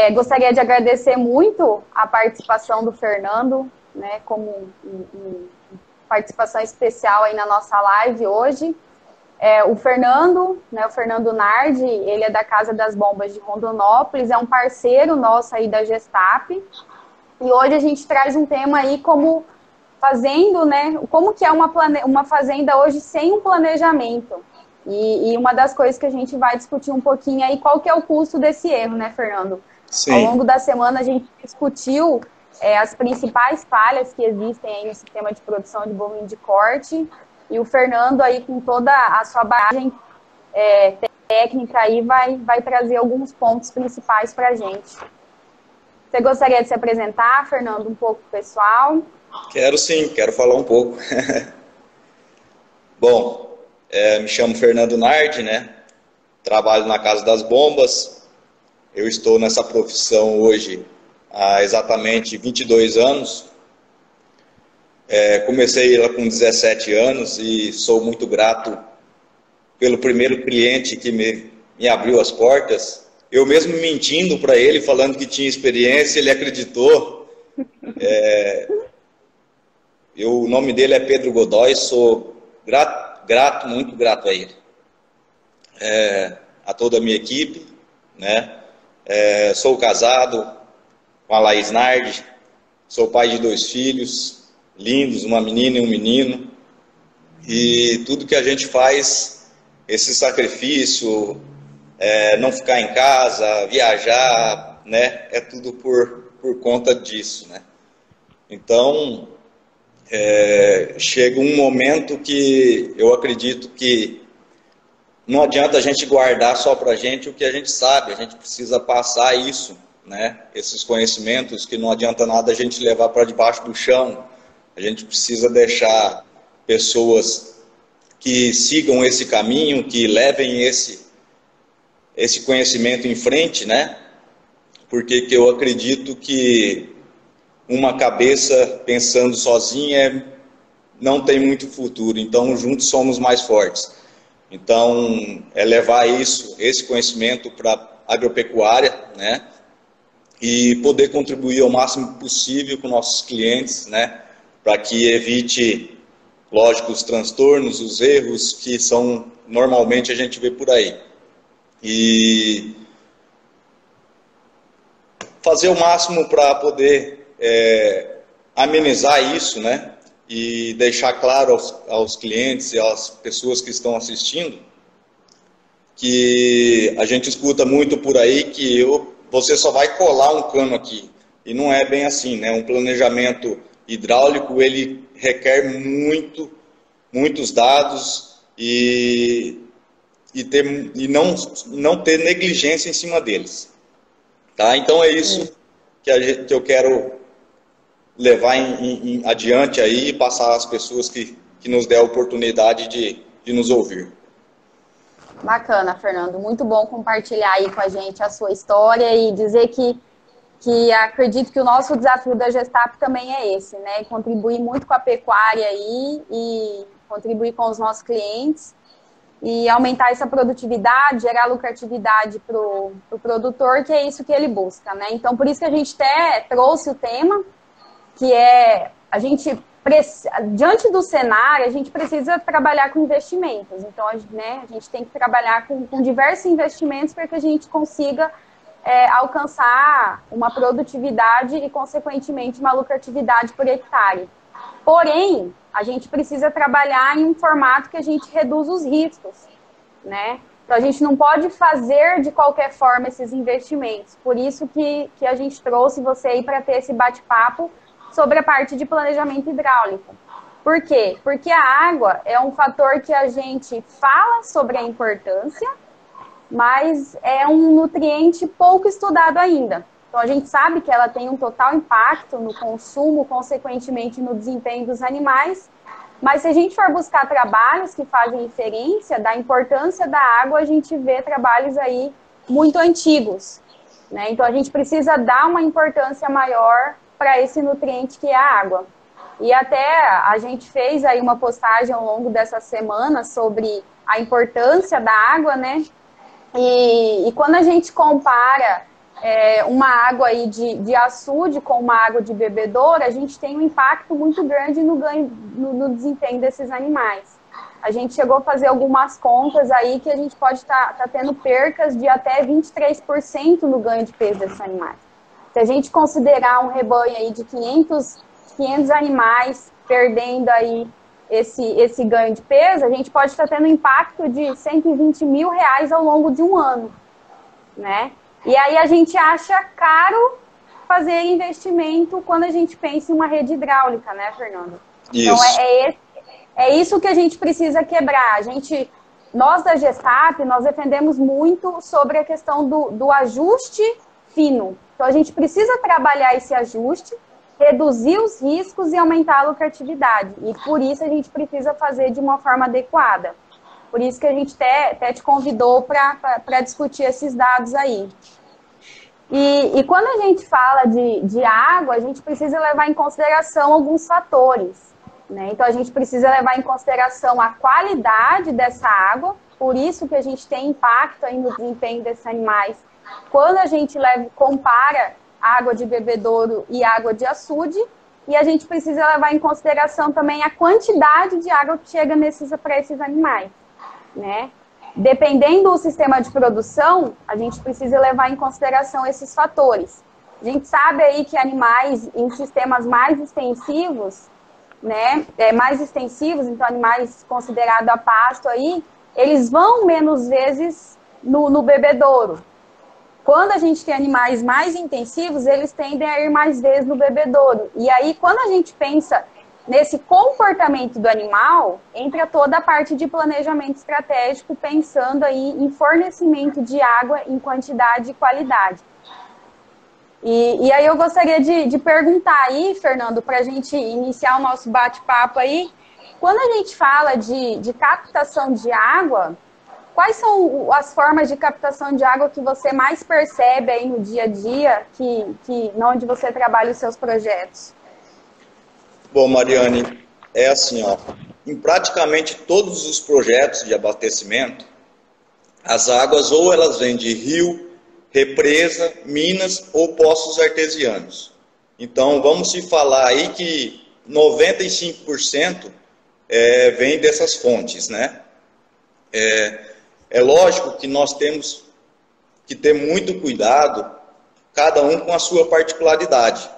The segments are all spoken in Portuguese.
Gostaria de agradecer muito a participação do Fernando, né, como participação especial aí na nossa live hoje. O Fernando, né, o Fernando Nardi, ele é da Casa das Bombas de Rondonópolis, é um parceiro nosso aí da Gestap, e hoje a gente traz um tema aí como fazendo, né, como que é uma fazenda hoje sem um planejamento. E uma das coisas que a gente vai discutir um pouquinho aí, qual que é o custo desse erro, né, Fernando? Sim. Ao longo da semana a gente discutiu as principais falhas que existem aí no sistema de produção de bovino de corte, e o Fernando aí com toda a sua bagagem técnica aí vai trazer alguns pontos principais para a gente. Você gostaria de se apresentar, Fernando, um pouco pro pessoal? Quero sim, quero falar um pouco. Bom, me chamo Fernando Nardi, né? Trabalho na Casa das Bombas. Eu estou nessa profissão hoje há exatamente 22 anos. Comecei lá com 17 anos e sou muito grato pelo primeiro cliente que me abriu as portas. Eu mesmo mentindo para ele, falando que tinha experiência, ele acreditou. O nome dele é Pedro Godoy, sou grato, muito grato a ele. A toda a minha equipe, né? Sou casado com a Laís Nardi, sou pai de 2 filhos lindos, uma menina e um menino, e tudo que a gente faz, esse sacrifício, não ficar em casa, viajar, né? É tudo por conta disso, né? Então, chega um momento que eu acredito que não adianta a gente guardar só para a gente o que a gente sabe, a gente precisa passar isso, né? Esses conhecimentos, que não adianta nada a gente levar para debaixo do chão, a gente precisa deixar pessoas que sigam esse caminho, que levem esse conhecimento em frente, né? Porque eu acredito que uma cabeça pensando sozinha não tem muito futuro, então juntos somos mais fortes. Então, levar esse conhecimento para a agropecuária, né? E poder contribuir ao máximo possível com nossos clientes, né? Para que evite, lógico, os transtornos, os erros que normalmente a gente vê por aí. E fazer o máximo para poder amenizar isso, né? E deixar claro aos clientes e às pessoas que estão assistindo que a gente escuta muito por aí que você só vai colar um cano aqui. E não é bem assim, né? Um planejamento hidráulico, ele requer muitos dados e não ter negligência em cima deles. Tá? Então é isso que eu quero levar adiante aí e passar às pessoas que nos der a oportunidade de nos ouvir. Bacana, Fernando. Muito bom compartilhar aí com a gente a sua história e dizer que acredito que o nosso desafio da Gestap também é esse, né? Contribuir muito com a pecuária aí e contribuir com os nossos clientes e aumentar essa produtividade, gerar lucratividade para o produtor, que é isso que ele busca, né? Então, por isso que a gente até trouxe o tema, que é diante do cenário, a gente precisa trabalhar com investimentos. Então, né, a gente tem que trabalhar com diversos investimentos para que a gente consiga alcançar uma produtividade e, consequentemente, uma lucratividade por hectare. Porém, a gente precisa trabalhar em um formato que a gente reduz os riscos, né? Então, a gente não pode fazer de qualquer forma esses investimentos. Por isso que a gente trouxe você aí para ter esse bate-papo sobre a parte de planejamento hidráulico. Por quê? Porque a água é um fator que a gente fala sobre a importância, mas é um nutriente pouco estudado ainda. Então, a gente sabe que ela tem um total impacto no consumo, consequentemente no desempenho dos animais, mas se a gente for buscar trabalhos que fazem inferência da importância da água, a gente vê trabalhos aí muito antigos, né? Então, a gente precisa dar uma importância maior para esse nutriente que é a água. E até a gente fez aí uma postagem ao longo dessa semana sobre a importância da água, né? E quando a gente compara uma água aí de açude com uma água de bebedouro, a gente tem um impacto muito grande no desempenho desses animais. A gente chegou a fazer algumas contas aí que a gente pode estar tendo percas de até 23% no ganho de peso desses animais. Se a gente considerar um rebanho aí de 500 animais perdendo aí esse ganho de peso, a gente pode estar tendo um impacto de R$120 mil ao longo de um ano, né? E aí a gente acha caro fazer investimento quando a gente pensa em uma rede hidráulica, né, Fernando? Isso. Então, é isso que a gente precisa quebrar. Nós da Gestap, nós defendemos muito sobre a questão do ajuste fino. Então, a gente precisa trabalhar esse ajuste, reduzir os riscos e aumentar a lucratividade. E por isso a gente precisa fazer de uma forma adequada. Por isso que a gente até te convidou para discutir esses dados aí. E quando a gente fala de água, a gente precisa levar em consideração alguns fatores, né? Então, a gente precisa levar em consideração a qualidade dessa água, por isso que a gente tem impacto aí no desempenho desses animais. Quando a gente compara água de bebedouro e água de açude, e a gente precisa levar em consideração também a quantidade de água que chega para esses animais, né? Dependendo do sistema de produção, a gente precisa levar em consideração esses fatores. A gente sabe aí que animais em sistemas mais extensivos, né, então animais considerados a pasto aí, eles vão menos vezes no bebedouro. Quando a gente tem animais mais intensivos, eles tendem a ir mais vezes no bebedouro. E aí, quando a gente pensa nesse comportamento do animal, entra toda a parte de planejamento estratégico, pensando aí em fornecimento de água em quantidade e qualidade. E aí eu gostaria de perguntar aí, Fernando, para a gente iniciar o nosso bate-papo aí, quando a gente fala de captação de água, quais são as formas de captação de água que você mais percebe aí no dia a dia, onde você trabalha os seus projetos? Bom, Mariane, é assim, ó, em praticamente todos os projetos de abastecimento, as águas ou elas vêm de rio, represa, minas ou poços artesianos. Então, vamos se falar aí que 95% vem dessas fontes, né? É lógico que nós temos que ter muito cuidado, cada um com a sua particularidade.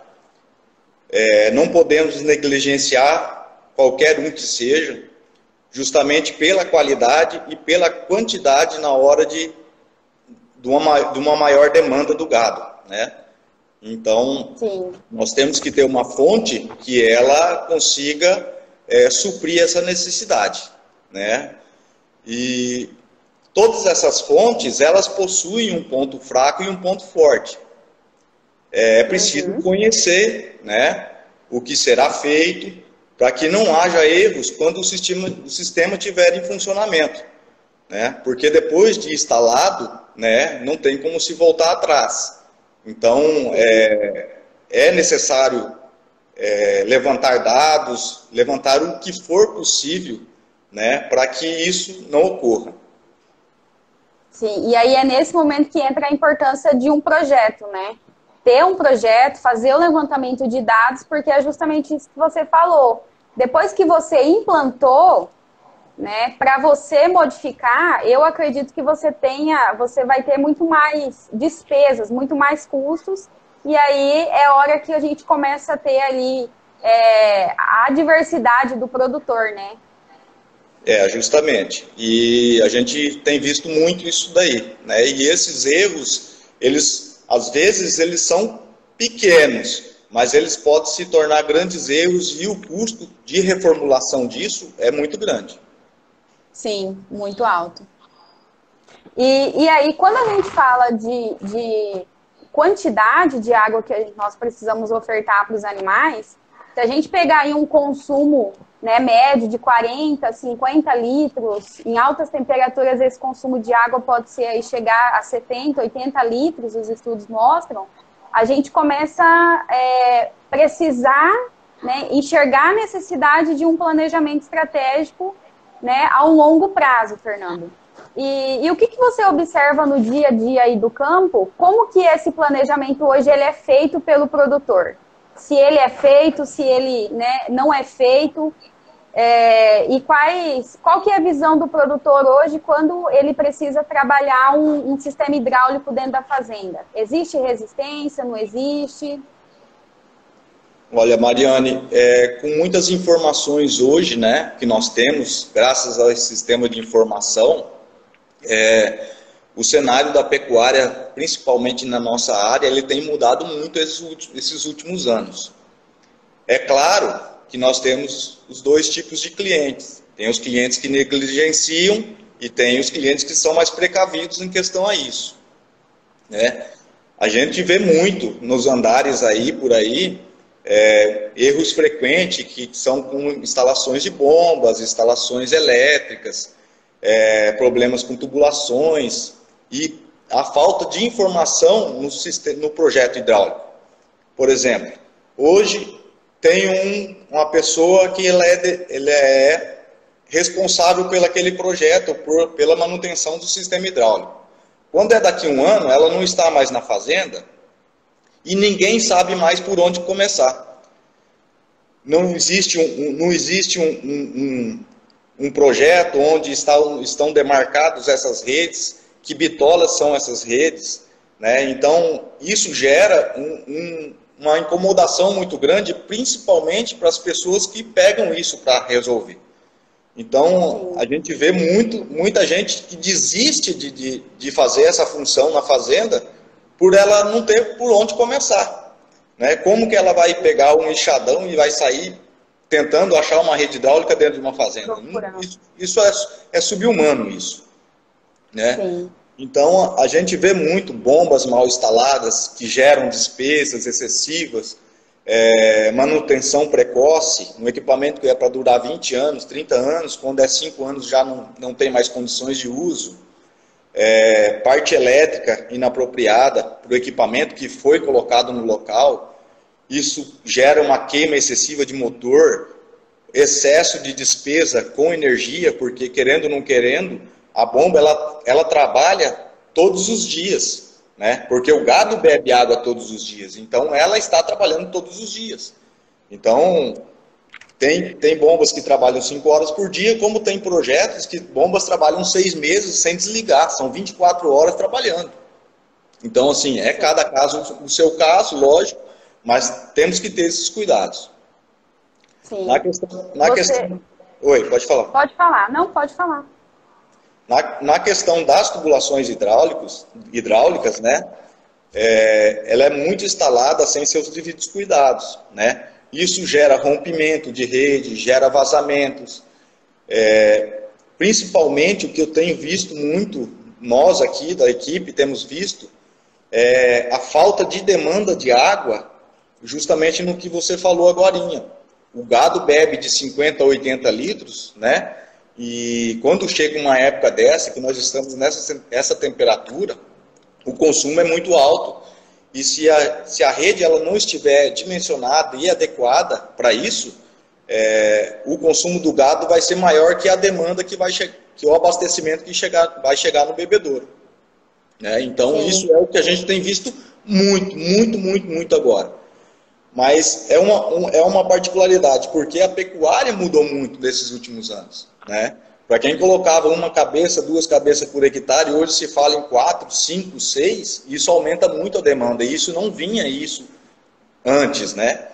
Não podemos negligenciar qualquer um que seja, justamente pela qualidade e pela quantidade na hora de uma maior demanda do gado, né? Então, sim, nós temos que ter uma fonte que ela consiga suprir essa necessidade, né? E todas essas fontes, elas possuem um ponto fraco e um ponto forte. É preciso conhecer, né, o que será feito para que não haja erros quando o sistema estiver em funcionamento, né? Porque depois de instalado, né, não tem como se voltar atrás. Então, é necessário levantar dados, levantar o que for possível, né, para que isso não ocorra. Sim, e aí é nesse momento que entra a importância de um projeto, né? Ter um projeto, fazer o levantamento de dados, porque é justamente isso que você falou. Depois que você implantou, né, para você modificar, eu acredito que você vai ter muito mais despesas, muito mais custos, e aí é hora que a gente começa a ter ali a diversidade do produtor, né? Justamente. E a gente tem visto muito isso daí, né? E esses erros, às vezes, eles são pequenos, mas eles podem se tornar grandes erros e o custo de reformulação disso é muito grande. Sim, muito alto. E aí, quando a gente fala de quantidade de água que nós precisamos ofertar para os animais, se a gente pegar aí um consumo, né, médio de 40, 50 litros, em altas temperaturas esse consumo de água pode chegar a 70, 80 litros, os estudos mostram, a gente começa a precisar, né, enxergar a necessidade de um planejamento estratégico, né, ao longo prazo, Fernando. E o que você observa no dia a dia aí do campo? Como que esse planejamento hoje ele é feito pelo produtor? Se ele é feito, se ele, né, não é feito, e qual que é a visão do produtor hoje quando ele precisa trabalhar um sistema hidráulico dentro da fazenda? Existe resistência, não existe? Olha, Mariane, com muitas informações hoje, né, que nós temos, graças a esse sistema de informação, o cenário da pecuária, principalmente na nossa área, ele tem mudado muito esses últimos anos. É claro que nós temos os dois tipos de clientes. Tem os clientes que negligenciam e tem os clientes que são mais precavidos em questão a isso, né? A gente vê muito nos andares aí, por aí, erros frequentes que são com instalações de bombas, instalações elétricas, problemas com tubulações e a falta de informação no projeto hidráulico. Por exemplo, hoje tem uma pessoa que ele é responsável por aquele projeto, pela manutenção do sistema hidráulico. Quando é daqui a um ano, ela não está mais na fazenda e ninguém sabe mais por onde começar. Não existe um projeto onde estão demarcadas essas redes, que bitolas são essas redes, né? Então, isso gera uma incomodação muito grande, principalmente para as pessoas que pegam isso para resolver. Então, a gente vê muita gente que desiste de fazer essa função na fazenda por ela não ter por onde começar, né? Como que ela vai pegar um enxadão e vai sair tentando achar uma rede hidráulica dentro de uma fazenda? Isso é sub-humano, isso, né? Sim. Então, a gente vê muito bombas mal instaladas que geram despesas excessivas, manutenção precoce, um equipamento que é para durar 20 anos, 30 anos, quando é 5 anos já não tem mais condições de uso, parte elétrica inapropriada para o equipamento que foi colocado no local, isso gera uma queima excessiva de motor, excesso de despesa com energia, porque querendo ou não querendo, a bomba ela trabalha todos os dias, né? Porque o gado bebe água todos os dias, então ela está trabalhando todos os dias. Então, tem bombas que trabalham 5 horas por dia, como tem projetos que bombas trabalham 6 meses sem desligar, são 24 horas trabalhando. Então, assim, cada caso o seu caso, lógico, mas temos que ter esses cuidados. Sim. Na questão... Oi, pode falar. Pode falar. Não, pode falar. Na questão das tubulações hidráulicas, né, ela é muito instalada sem seus devidos cuidados, né? Isso gera rompimento de rede, gera vazamentos. Principalmente o que eu tenho visto muito, nós aqui da equipe temos visto, a falta de demanda de água, justamente no que você falou agorinha. O gado bebe de 50 a 80 litros, né? E quando chega uma época dessa, que nós estamos nessa temperatura, o consumo é muito alto. E se a rede ela não estiver dimensionada e adequada para isso, o consumo do gado vai ser maior que a demanda que o abastecimento que vai chegar no bebedouro, né? Então, sim, isso é o que a gente tem visto muito agora. Mas é uma particularidade, porque a pecuária mudou muito nesses últimos anos, né? Para quem colocava 1 cabeça, 2 cabeças por hectare, hoje se fala em 4, 5, 6, isso aumenta muito a demanda, e isso não vinha antes, né?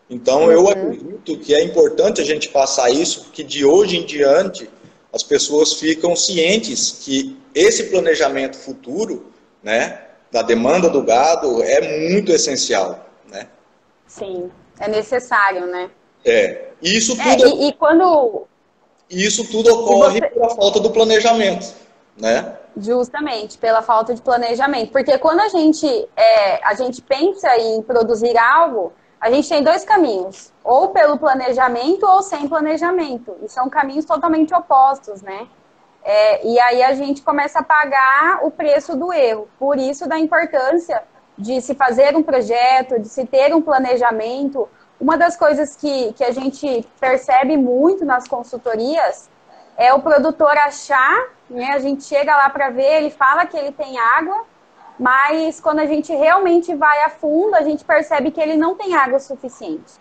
Então, eu acredito que é importante a gente passar isso, porque de hoje em diante as pessoas ficam cientes que esse planejamento futuro, né, da demanda do gado é muito essencial, né? Sim, é necessário, né? Isso tudo, isso tudo ocorre pela falta do planejamento, né? Justamente, pela falta de planejamento. Porque quando a gente pensa em produzir algo, a gente tem 2 caminhos. Ou pelo planejamento ou sem planejamento. E são caminhos totalmente opostos, né? E aí a gente começa a pagar o preço do erro. Por isso da importância de se fazer um projeto, de se ter um planejamento. Uma das coisas que a gente percebe muito nas consultorias é o produtor achar, né? A gente chega lá para ver, ele fala que ele tem água, mas quando a gente realmente vai a fundo, a gente percebe que ele não tem água suficiente.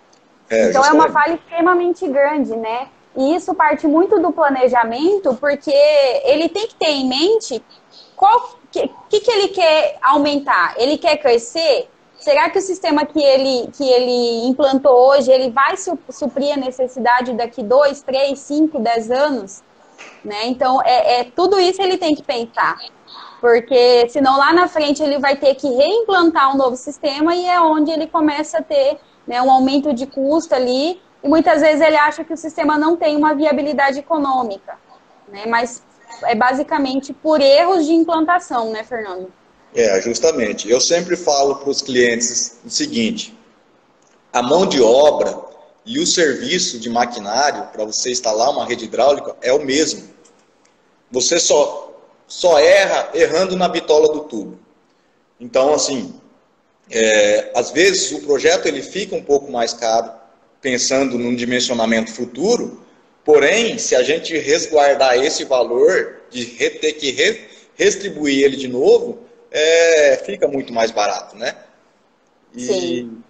Então é uma falha extremamente grande, né? E isso parte muito do planejamento, porque ele tem que ter em mente qual que ele quer aumentar. Ele quer crescer? Será que o sistema que ele implantou hoje, ele vai suprir a necessidade daqui 2, 3, 5, 10 anos? Né? Então, tudo isso ele tem que pensar. Porque senão lá na frente ele vai ter que reimplantar um novo sistema e é onde ele começa a ter, né, um aumento de custo ali. E muitas vezes ele acha que o sistema não tem uma viabilidade econômica. Né? Mas é basicamente por erros de implantação, né, Fernando? Justamente. Eu sempre falo para os clientes o seguinte: a mão de obra e o serviço de maquinário para você instalar uma rede hidráulica é o mesmo. Você só erra errando na bitola do tubo. Então, assim, às vezes o projeto ele fica um pouco mais caro, pensando num dimensionamento futuro, porém, se a gente resguardar esse valor, de ter que retribuir ele de novo, fica muito mais barato, né? E sim,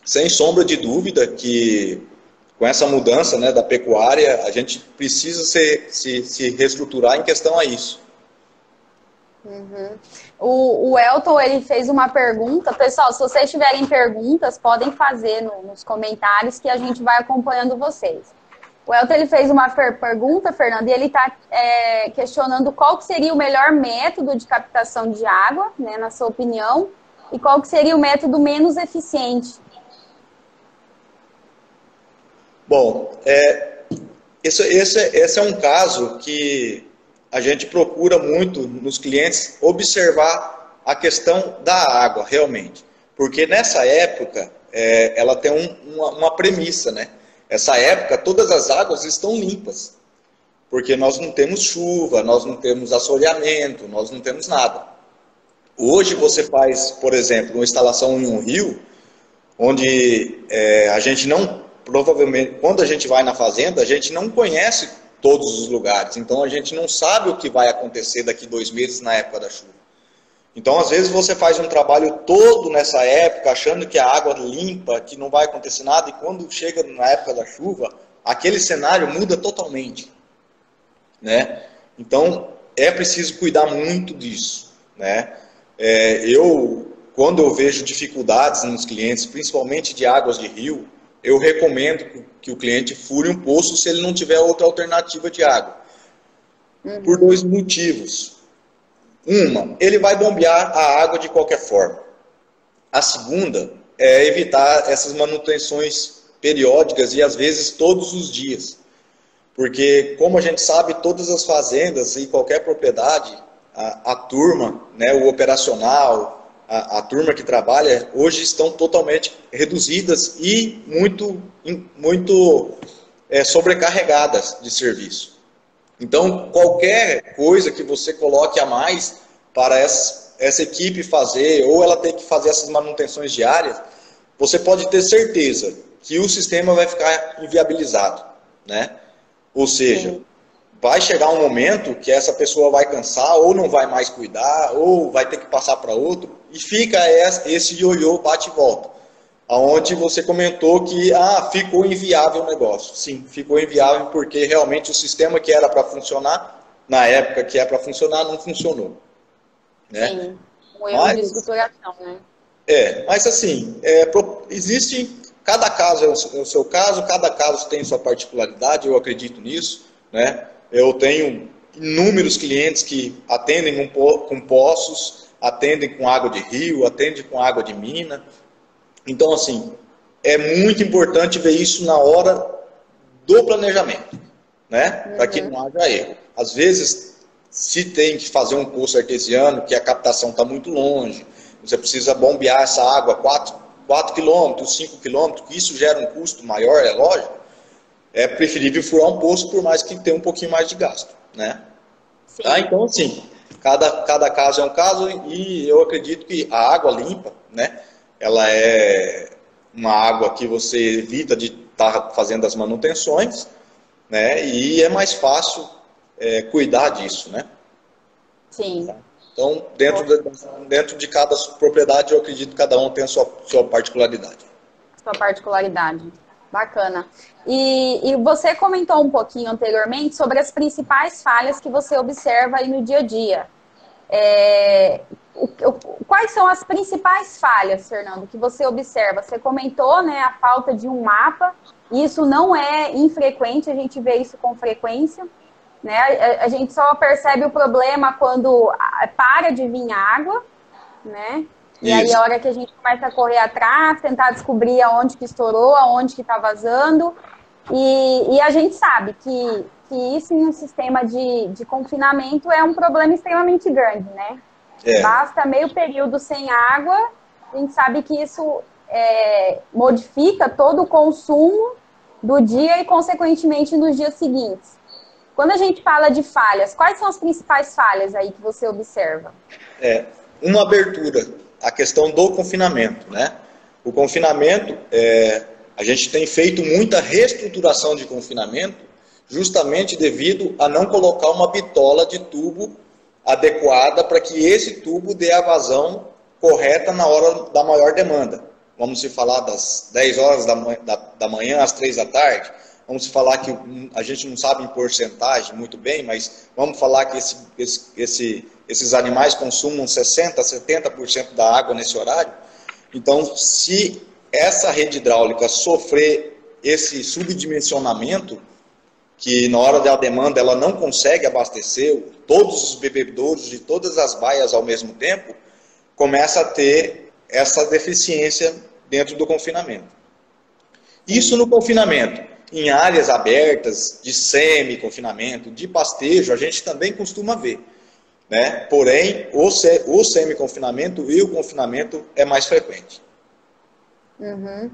sem sombra de dúvida que com essa mudança, né, da pecuária, a gente precisa se reestruturar em questão a isso. Uhum. O Elton, ele fez uma pergunta. Pessoal, se vocês tiverem perguntas, podem fazer nos comentários que a gente vai acompanhando vocês. O Elton, ele fez uma pergunta, Fernando, e ele está questionando qual que seria o melhor método de captação de água, né, na sua opinião, e qual que seria o método menos eficiente. Bom, esse é um caso que a gente procura muito nos clientes observar a questão da água, realmente. Porque nessa época, ela tem uma premissa, né? Essa época, todas as águas estão limpas. Porque nós não temos chuva, nós não temos assoreamento, nós não temos nada. Hoje você faz, por exemplo, uma instalação em um rio, onde a gente não, provavelmente, quando a gente vai na fazenda, a gente não conhece todos os lugares. Então a gente não sabe o que vai acontecer daqui 2 meses na época da chuva. Então às vezes você faz um trabalho todo nessa época, achando que a água limpa, que não vai acontecer nada, e quando chega na época da chuva, aquele cenário muda totalmente, né? Então é preciso cuidar muito disso, né? Quando eu vejo dificuldades nos clientes, principalmente de águas de rio, eu recomendo que o cliente fure um poço se ele não tiver outra alternativa de água. Por 2 motivos. Uma, ele vai bombear a água de qualquer forma. A segunda é evitar essas manutenções periódicas e às vezes todos os dias. Porque, como a gente sabe, todas as fazendas e qualquer propriedade, a turma, né, o operacional, a turma que trabalha, hoje estão totalmente reduzidas e muito sobrecarregadas de serviço. Então, qualquer coisa que você coloque a mais para essa equipe fazer, ou ela ter que fazer essas manutenções diárias, você pode ter certeza que o sistema vai ficar inviabilizado, né? Ou seja, vai chegar um momento que essa pessoa vai cansar, ou não vai mais cuidar, ou vai ter que passar para outro, e fica esse ioiô bate e volta. Onde você comentou que ficou inviável o negócio. Sim, ficou inviável porque realmente o sistema que era para funcionar, na época que é para funcionar, não funcionou. Né? Sim, um erro de estruturação, né? Mas assim, existe, cada caso é o seu caso, cada caso tem sua particularidade, eu acredito nisso, né? Eu tenho inúmeros clientes que atendem com poços, atendem com água de rio, atendem com água de mina. Então, assim, é muito importante ver isso na hora do planejamento, né? Para que não haja erro. Às vezes, se tem que fazer um poço artesiano, que a captação está muito longe, você precisa bombear essa água 4 quilômetros, 5 quilômetros, que isso gera um custo maior, é lógico. É preferível furar um poço, por mais que tenha um pouquinho mais de gasto, né? Então, assim, cada caso é um caso, e eu acredito que a água limpa, né? Ela é uma água que você evita de estar fazendo as manutenções, né? E é mais fácil cuidar disso, né? Sim. Então, dentro de cada propriedade, eu acredito que cada um tem a sua particularidade. Sua particularidade. Bacana. E você comentou um pouquinho anteriormente sobre as principais falhas que você observa aí no dia a dia. Quais são as principais falhas, Fernando, que você observa? Você comentou, né, a falta de um mapa. Isso não é infrequente, a gente vê isso com frequência. Né? A gente só percebe o problema quando para de vir água, né? E Isso. aí a hora que a gente começa a correr atrás, tentar descobrir aonde que estourou, aonde que está vazando. E a gente sabe que isso em um sistema de confinamento é um problema extremamente grande, né? Basta meio período sem água, a gente sabe que isso modifica todo o consumo do dia e, consequentemente, nos dias seguintes. Quando a gente fala de falhas, quais são as principais falhas aí que você observa? Uma abertura, a questão do confinamento, né? O confinamento, a gente tem feito muita reestruturação de confinamento justamente devido a não colocar uma bitola de tubo adequada para que esse tubo dê a vazão correta na hora da maior demanda. Vamos se falar das 10 horas da manhã às 3 da tarde. Vamos falar que a gente não sabe em porcentagem muito bem, mas vamos falar que esses animais consumam 60%, 70% da água nesse horário. Então, se essa rede hidráulica sofrer esse subdimensionamento, que na hora da demanda ela não consegue abastecer todos os bebedouros de todas as baias ao mesmo tempo, começa a ter essa deficiência dentro do confinamento. Isso no confinamento. Em áreas abertas, de semi-confinamento, de pastejo, a gente também costuma ver, né? Porém, o semi-confinamento e o confinamento é mais frequente. Uhum.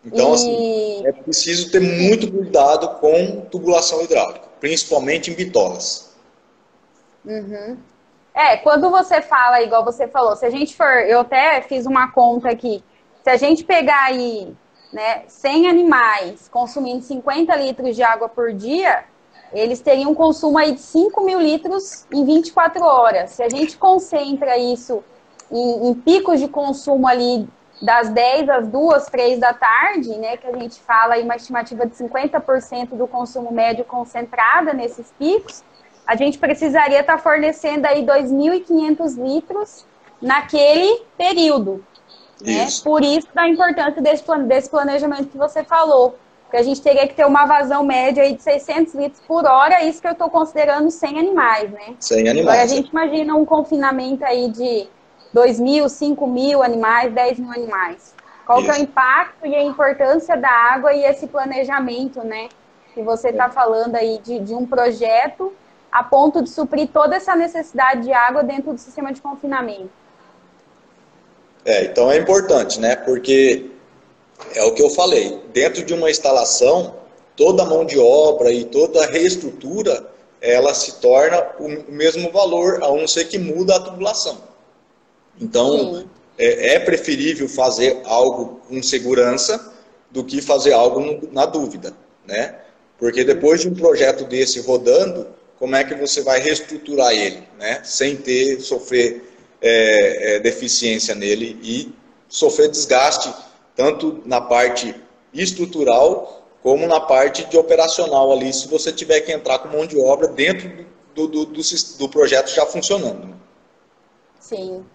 Então, assim, é preciso ter muito cuidado com tubulação hidráulica, principalmente em bitolas. Uhum. Quando você fala, igual você falou, se a gente for, eu até fiz uma conta aqui, se a gente pegar aí, né, 100 animais consumindo 50 litros de água por dia, eles teriam um consumo aí de 5 mil litros em 24 horas. Se a gente concentra isso em picos de consumo ali das 10 às 2, 3 da tarde, né, que a gente fala aí uma estimativa de 50% do consumo médio concentrada nesses picos, a gente precisaria estar fornecendo aí 2.500 litros naquele período. Né? Por isso da importância desse planejamento que você falou, que a gente teria que ter uma vazão média aí de 600 litros por hora, isso que eu estou considerando 100 animais, né? 100 animais. Agora a gente imagina um confinamento aí de 2.000, 5.000 animais, 10.000 animais. Qual que é o impacto e a importância da água e esse planejamento, né? Que você está falando aí de um projeto a ponto de suprir toda essa necessidade de água dentro do sistema de confinamento. Então é importante, né? Porque é o que eu falei, dentro de uma instalação, toda a mão de obra e toda a reestrutura, ela se torna o mesmo valor, a não ser que muda a tubulação. Então, é preferível fazer algo com segurança do que fazer algo na dúvida, né? Porque depois de um projeto desse rodando, como é que você vai reestruturar ele, né? Sem sofrer deficiência nele e sofrer desgaste tanto na parte estrutural como na parte de operacional ali, se você tiver que entrar com mão de obra dentro do projeto já funcionando. Né? Sim.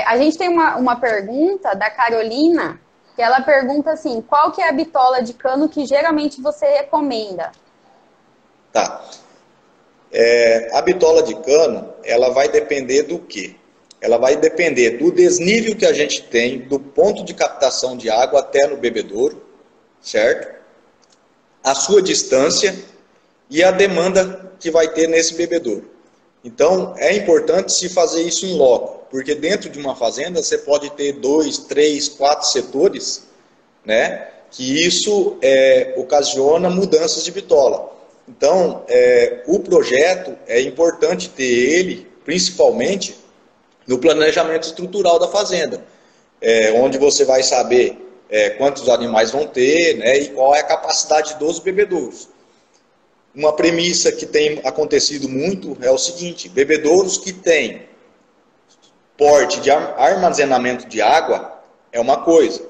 A gente tem uma pergunta da Carolina, que ela pergunta assim, qual que é a bitola de cano que geralmente você recomenda? Tá. A bitola de cano, ela vai depender do quê? Ela vai depender do desnível que a gente tem, do ponto de captação de água até no bebedouro, certo? A sua distância e a demanda que vai ter nesse bebedouro. Então, é importante se fazer isso em loco, porque dentro de uma fazenda você pode ter 2, 3, 4 setores, né? Que isso ocasiona mudanças de bitola. Então, o projeto é importante ter ele, principalmente, no planejamento estrutural da fazenda, onde você vai saber quantos animais vão ter, né, e qual é a capacidade dos bebedouros. uma premissa que tem acontecido muito é o seguinte: bebedouros que têm porte de armazenamento de água é uma coisa.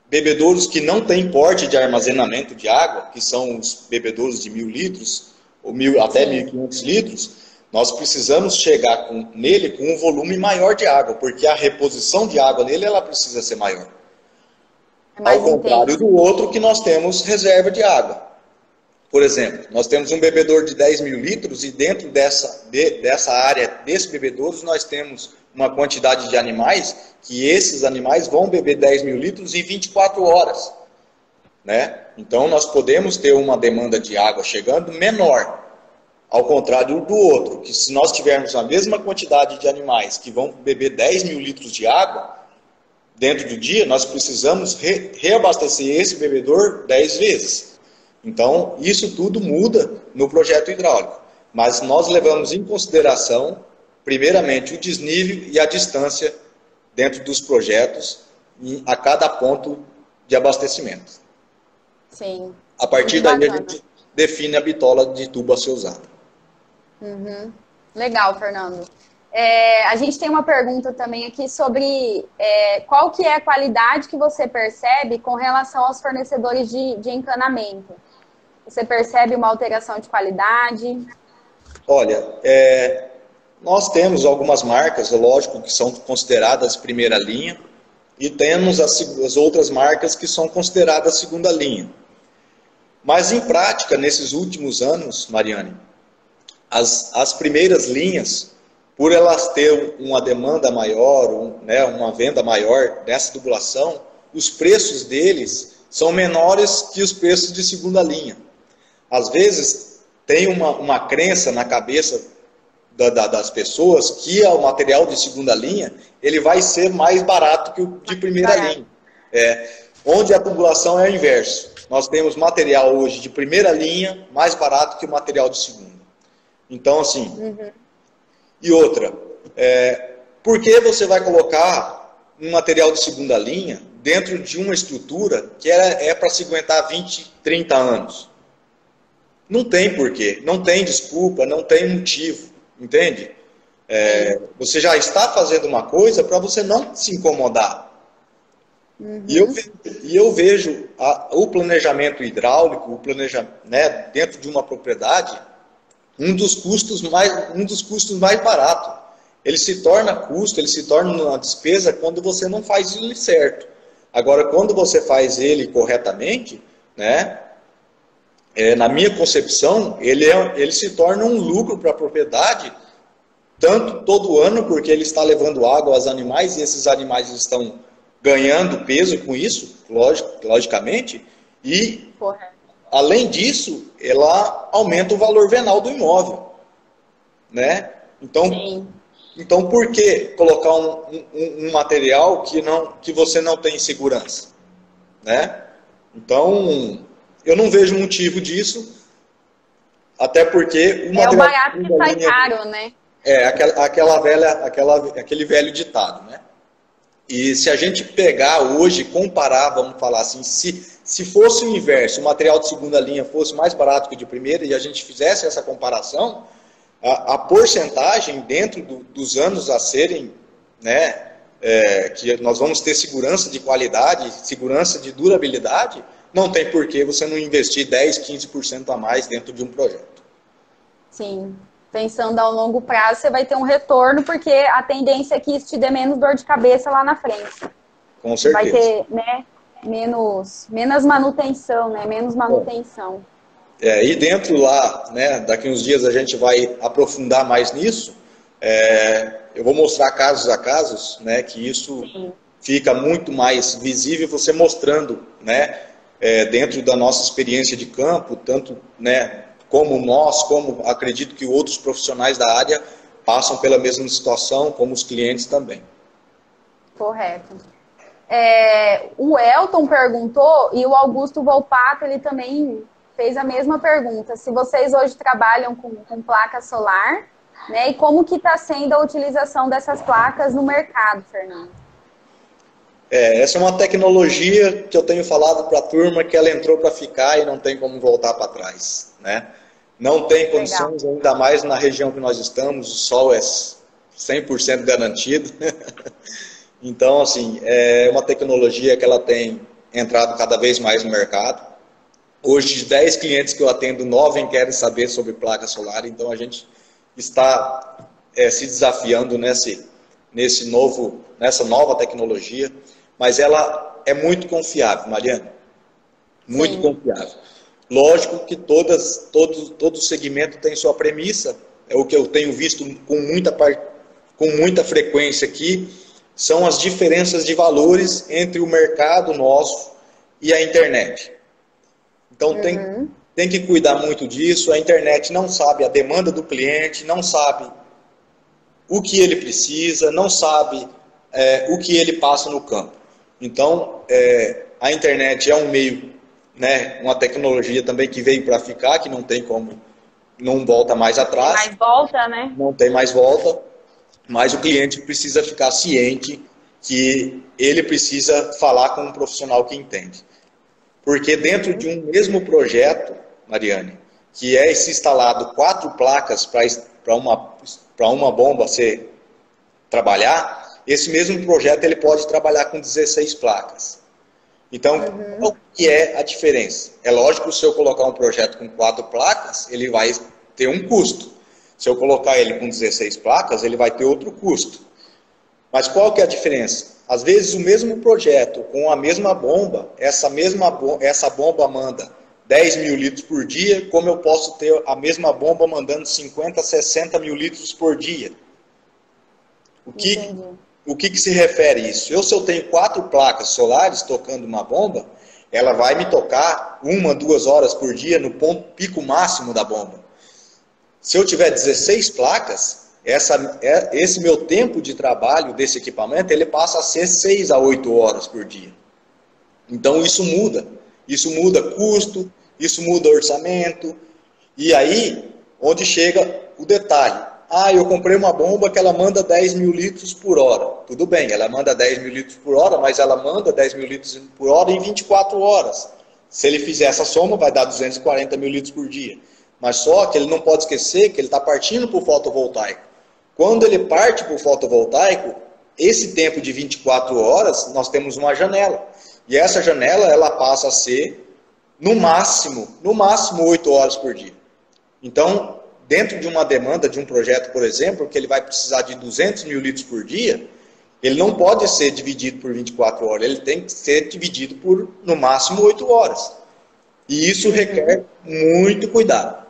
Bebedouros que não têm porte de armazenamento de água, que são os bebedouros de 1.000 litros, ou até 1.500 litros, nós precisamos chegar nele com um volume maior de água, porque a reposição de água nele ela precisa ser maior. Ao contrário do outro, que nós temos reserva de água. Por exemplo, nós temos um bebedouro de 10.000 litros e dentro dessa área, desses bebedouros, nós temos uma quantidade de animais que esses animais vão beber 10.000 litros em 24 horas. Né? Então, nós podemos ter uma demanda de água chegando menor, ao contrário do outro, que se nós tivermos a mesma quantidade de animais que vão beber 10.000 litros de água, dentro do dia, nós precisamos reabastecer esse bebedor 10 vezes. Então, isso tudo muda no projeto hidráulico. Mas nós levamos em consideração, primeiramente, o desnível e a distância dentro dos projetos a cada ponto de abastecimento. Sim. A partir daí, a gente define a bitola de tubo a ser usada. Uhum. Legal, Fernando. A gente tem uma pergunta também aqui sobre qual que é a qualidade que você percebe com relação aos fornecedores de encanamento. Você percebe uma alteração de qualidade? Olha, nós temos algumas marcas, lógico, que são consideradas primeira linha, e temos as outras marcas que são consideradas segunda linha. Mas, em prática, nesses últimos anos, Mariane, as primeiras linhas, por elas ter uma demanda maior, uma venda maior nessa tubulação, os preços deles são menores que os preços de segunda linha. Às vezes, tem uma crença na cabeça das pessoas que o material de segunda linha ele vai ser mais barato que o de primeira linha. Onde a tubulação é o inverso. Nós temos material hoje de primeira linha mais barato que o material de segunda. Então, assim... E outra, por que você vai colocar um material de segunda linha dentro de uma estrutura que é para se aguentar 20, 30 anos? Não tem porquê, não tem desculpa, não tem motivo, entende? Você já está fazendo uma coisa para você não se incomodar. E eu vejo o planejamento hidráulico, dentro de uma propriedade, um dos custos mais baratos. Ele se torna custo, ele se torna uma despesa quando você não faz ele certo. Agora, quando você faz ele corretamente, na minha concepção, ele se torna um lucro para a propriedade, tanto todo ano, porque ele está levando água aos animais, e esses animais estão ganhando peso com isso, logicamente, e... Correto. Além disso, ela aumenta o valor venal do imóvel, né? Então por que colocar um material que você não tem segurança, né? Então, eu não vejo motivo disso, até porque o material... É o barato que sai caro, né? Aquele velho ditado, né? E se a gente pegar hoje, comparar, vamos falar assim, se fosse o inverso, o material de segunda linha fosse mais barato que o de primeira, e a gente fizesse essa comparação, a porcentagem dentro dos anos a serem, que nós vamos ter segurança de qualidade, segurança de durabilidade, não tem por que você não investir 10, 15% a mais dentro de um projeto. Sim. Pensando ao longo prazo, você vai ter um retorno, porque a tendência é que isso te dê menos dor de cabeça lá na frente. Com certeza. Vai ter, menos manutenção, menos manutenção. E dentro lá, daqui uns dias a gente vai aprofundar mais nisso. Eu vou mostrar casos a casos, que isso fica muito mais visível, você mostrando, dentro da nossa experiência de campo, tanto, como nós, como acredito que outros profissionais da área passam pela mesma situação, como os clientes também. Correto. O Elton perguntou, e o Augusto Volpato, ele também fez a mesma pergunta, se vocês hoje trabalham com placa solar, e como que está sendo a utilização dessas placas no mercado, Fernando? Essa é uma tecnologia que eu tenho falado para a turma que ela entrou para ficar e não tem como voltar para trás, né? Não tem condições, ainda mais na região que nós estamos, o sol é 100% garantido. Então, assim, é uma tecnologia que ela tem entrado cada vez mais no mercado. Hoje, de 10 clientes que eu atendo, 9 querem saber sobre placa solar, então a gente está se desafiando nessa nova tecnologia, mas ela é muito confiável, Mariana, muito Sim. confiável. Lógico que todo segmento tem sua premissa, é o que eu tenho visto com muita frequência aqui, são as diferenças de valores entre o mercado nosso e a internet. Então tem que cuidar muito disso, a internet não sabe a demanda do cliente, não sabe o que ele precisa, não sabe o que ele passa no campo. Então, a internet é um meio, né, uma tecnologia também que veio para ficar, que não tem como, não volta mais atrás. Mais volta, né? Não tem mais volta, mas o cliente precisa ficar ciente que ele precisa falar com um profissional que entende. Porque dentro de um mesmo projeto, Mariane, que é se instalado 4 placas para uma bomba ser trabalhar, esse mesmo projeto ele pode trabalhar com 16 placas. Então, qual que é a diferença? É lógico que se eu colocar um projeto com 4 placas, ele vai ter um custo. Se eu colocar ele com 16 placas, ele vai ter outro custo. Mas qual que é a diferença? Às vezes o mesmo projeto com a mesma bomba, essa bomba manda 10 mil litros por dia, como eu posso ter a mesma bomba mandando 50, 60 mil litros por dia. O que se refere a isso? Se eu tenho 4 placas solares tocando uma bomba, ela vai me tocar 1, 2 horas por dia no ponto pico máximo da bomba. Se eu tiver 16 placas, esse meu tempo de trabalho desse equipamento, ele passa a ser 6 a 8 horas por dia. Então isso muda custo, isso muda orçamento, e aí, onde chega o detalhe. Eu comprei uma bomba que ela manda 10 mil litros por hora. Tudo bem, ela manda 10 mil litros por hora, mas ela manda 10 mil litros por hora em 24 horas. Se ele fizer essa soma, vai dar 240 mil litros por dia. Mas só que ele não pode esquecer que ele está partindo para o fotovoltaico. Quando ele parte para o fotovoltaico, esse tempo de 24 horas, nós temos uma janela. E essa janela, ela passa a ser, no máximo 8 horas por dia. Então, dentro de uma demanda de um projeto, por exemplo, que ele vai precisar de 200 mil litros por dia, ele não pode ser dividido por 24 horas, ele tem que ser dividido por, no máximo, 8 horas. E isso requer muito cuidado.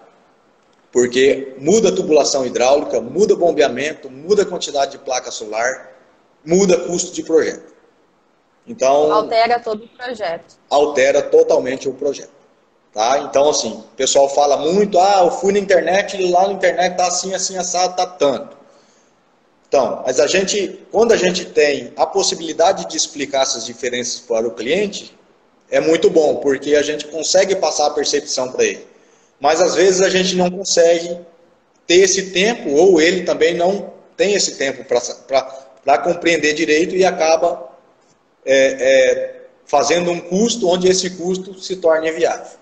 Porque muda a tubulação hidráulica, muda o bombeamento, muda a quantidade de placa solar, muda custo de projeto. Então, altera todo o projeto. Altera totalmente o projeto. Tá? Então, assim, o pessoal fala muito, eu fui na internet, e lá na internet tá assim, assim, assado, tá tanto. Então, mas quando a gente tem a possibilidade de explicar essas diferenças para o cliente, é muito bom, porque a gente consegue passar a percepção para ele. Mas às vezes a gente não consegue ter esse tempo, ou ele também não tem esse tempo para compreender direito e acaba fazendo um custo onde esse custo se torna inviável.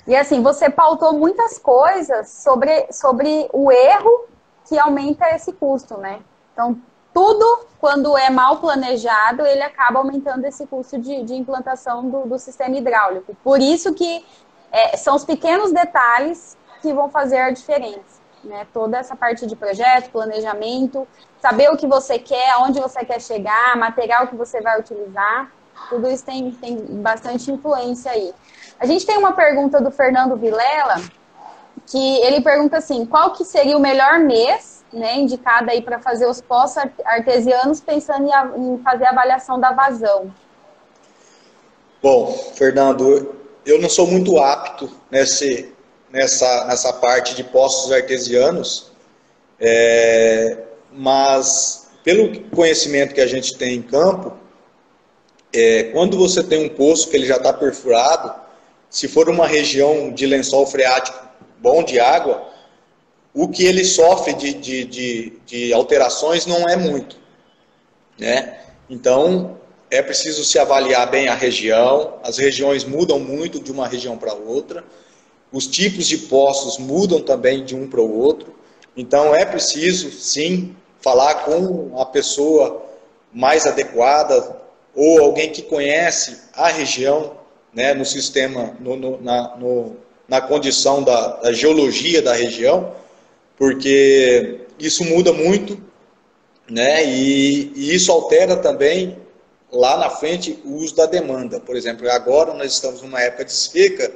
E assim, você pautou muitas coisas sobre o erro que aumenta esse custo, né? Então, tudo, quando é mal planejado, ele acaba aumentando esse custo de implantação do sistema hidráulico. Por isso que são os pequenos detalhes que vão fazer a diferença, né? Toda essa parte de projeto, planejamento, saber o que você quer, aonde você quer chegar, material que você vai utilizar, tudo isso tem bastante influência aí. A gente tem uma pergunta do Fernando Vilela, que ele pergunta assim, qual que seria o melhor mês, né, indicado aí para fazer os poços artesianos, pensando em fazer a avaliação da vazão? Bom, Fernando, eu não sou muito apto nessa parte de poços artesianos, mas pelo conhecimento que a gente tem em campo, quando você tem um poço que ele já está perfurado, se for uma região de lençol freático bom de água, o que ele sofre de alterações não é muito, né? Então, é preciso se avaliar bem a região, as regiões mudam muito de uma região para outra, os tipos de poços mudam também de um para o outro, então é preciso, sim, falar com a pessoa mais adequada, ou alguém que conhece a região, né, no sistema, na condição da geologia da região, porque isso muda muito, né, e isso altera também, lá na frente, o uso da demanda. Por exemplo, agora nós estamos numa época de seca,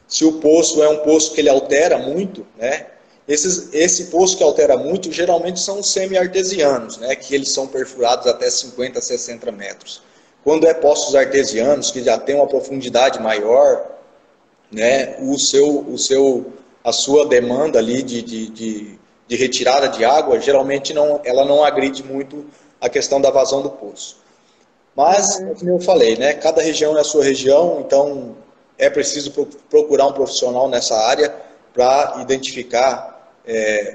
se o poço é um poço que ele altera muito, né, esse poço que altera muito, geralmente são os semi-artesianos, né, que eles são perfurados até 50, 60 metros. Quando é poços artesianos, que já tem uma profundidade maior, né, a sua demanda ali de retirada de água, geralmente ela não agride muito a questão da vazão do poço. Mas, como eu falei, né, cada região é a sua região, então é preciso procurar um profissional nessa área para identificar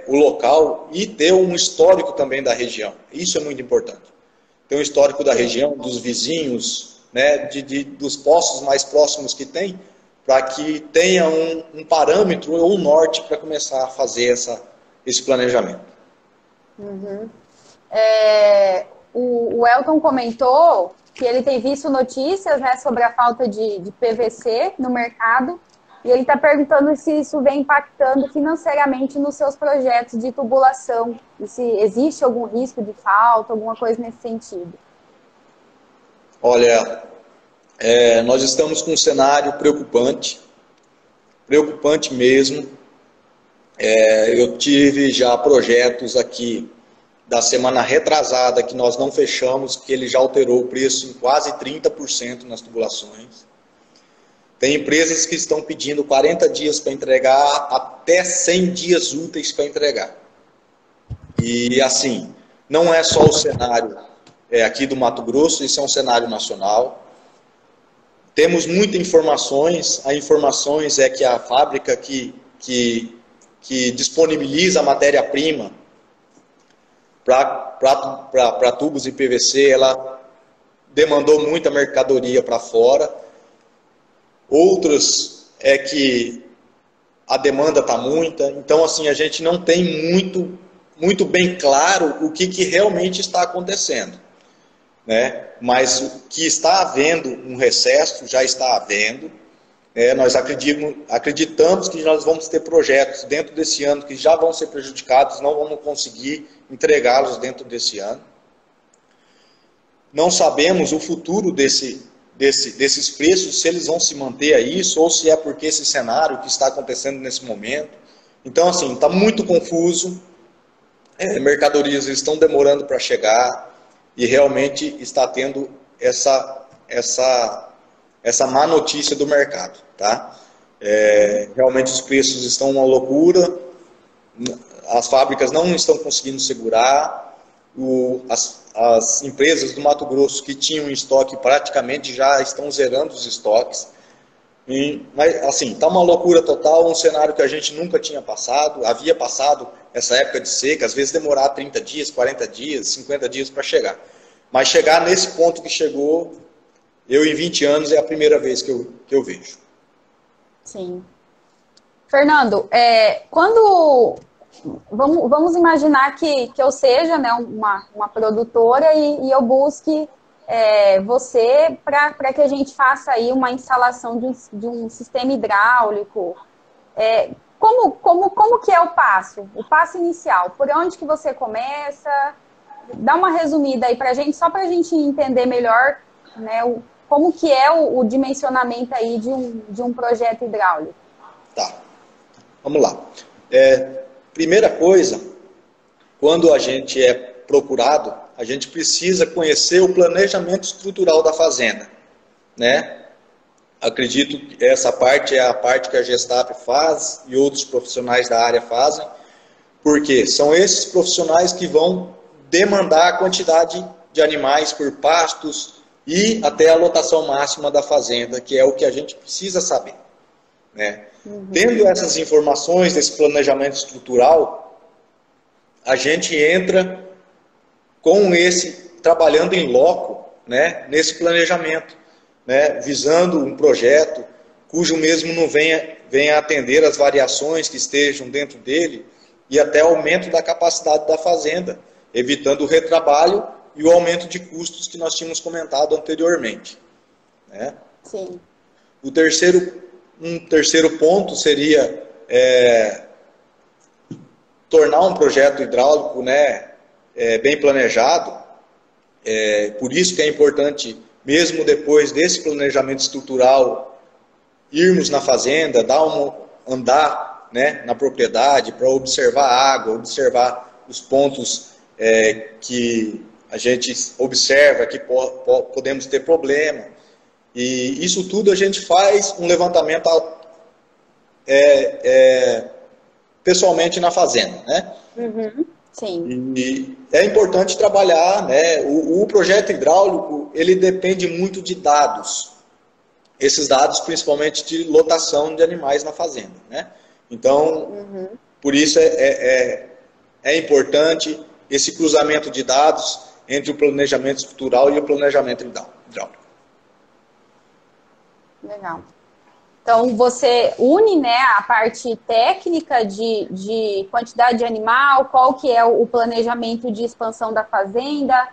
o local e ter um histórico também da região. Isso é muito importante. Ter um histórico da região, dos vizinhos, né, dos poços mais próximos que tem, para que tenha um parâmetro ou um norte para começar a fazer esse planejamento. Uhum. O Elton comentou que ele tem visto notícias, né, sobre a falta de PVC no mercado, e ele está perguntando se isso vem impactando financeiramente nos seus projetos de tubulação, e se existe algum risco de falta, alguma coisa nesse sentido. Olha, nós estamos com um cenário preocupante mesmo. Eu tive já projetos aqui da semana retrasada que nós não fechamos, que ele já alterou o preço em quase 30% nas tubulações. Tem empresas que estão pedindo 40 dias para entregar, até 100 dias úteis para entregar. E assim, não é só o cenário aqui do Mato Grosso, isso é um cenário nacional. Temos muitas informações, a informações é que a fábrica que disponibiliza a matéria-prima para tubos e PVC, ela demandou muita mercadoria para fora. Outras é que a demanda está muita, então assim, a gente não tem muito bem claro o que realmente está acontecendo, né? Mas o que está havendo um recesso, já está havendo. Nós acreditamos que nós vamos ter projetos dentro desse ano que já vão ser prejudicados, não vamos conseguir entregá-los dentro desse ano. Não sabemos o futuro desses preços, se eles vão se manter a isso, ou se é porque esse cenário que está acontecendo nesse momento. Então, assim, está muito confuso, mercadorias estão demorando para chegar, e realmente está tendo essa má notícia do mercado, tá? Realmente os preços estão uma loucura, as fábricas não estão conseguindo segurar, as empresas do Mato Grosso que tinham estoque praticamente já estão zerando os estoques. Mas assim, está uma loucura total, um cenário que a gente nunca tinha passado, havia passado essa época de seca, às vezes demorar 30 dias, 40 dias, 50 dias para chegar. Mas chegar nesse ponto que chegou, eu em 20 anos é a primeira vez que eu vejo. Sim. Fernando, vamos imaginar que eu seja, né, uma produtora e eu busque você para que a gente faça aí uma instalação de um sistema hidráulico. Como que é o passo inicial? Por onde que você começa? Dá uma resumida aí para a gente, só para a gente entender melhor, né, como que é o dimensionamento aí de um projeto hidráulico. Tá, vamos lá. Primeira coisa, quando a gente é procurado, a gente precisa conhecer o planejamento estrutural da fazenda, né? Acredito que essa parte é a parte que a Gestap faz e outros profissionais da área fazem, porque são esses profissionais que vão demandar a quantidade de animais por pastos e até a lotação máxima da fazenda, que é o que a gente precisa saber, né? Tendo essas informações desse planejamento estrutural, a gente entra com trabalhando em loco, né, nesse planejamento, né, visando um projeto cujo mesmo não venha atender as variações que estejam dentro dele e até aumento da capacidade da fazenda, evitando o retrabalho e o aumento de custos que nós tínhamos comentado anteriormente, né? Sim. Um terceiro ponto seria tornar um projeto hidráulico, né, bem planejado. Por isso que é importante, mesmo depois desse planejamento estrutural, irmos na fazenda, andar, né, na propriedade para observar a água, observar os pontos que a gente observa que podemos ter problema. E isso tudo a gente faz um levantamento pessoalmente na fazenda, né? Sim. E é importante trabalhar, né? O projeto hidráulico, ele depende muito de dados. Esses dados, principalmente de lotação de animais na fazenda, né? Então, por isso é importante esse cruzamento de dados entre o planejamento estrutural e o planejamento hidráulico. Legal. Então, você une, né, a parte técnica de quantidade de animal, qual que é o planejamento de expansão da fazenda